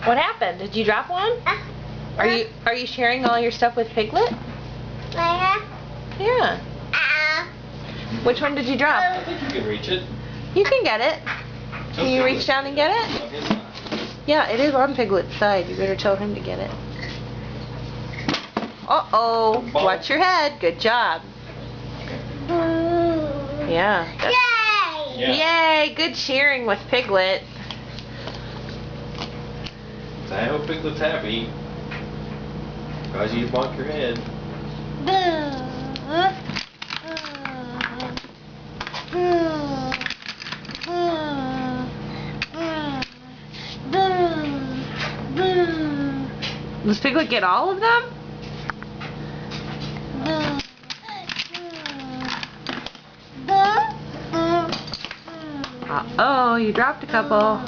What happened? Did you drop one? Are you sharing all your stuff with Piglet? Yeah. Which one did you drop? I think you can reach it. You can get it. Can you reach down and get it? Yeah, it is on Piglet's side. You better tell him to get it. Uh-oh. Watch your head. Good job. Yeah. Yay! Good sharing with Piglet. I hope Piglet's happy. Cause you bonk your head. Does Piglet get all of them? Uh-oh, you dropped a couple.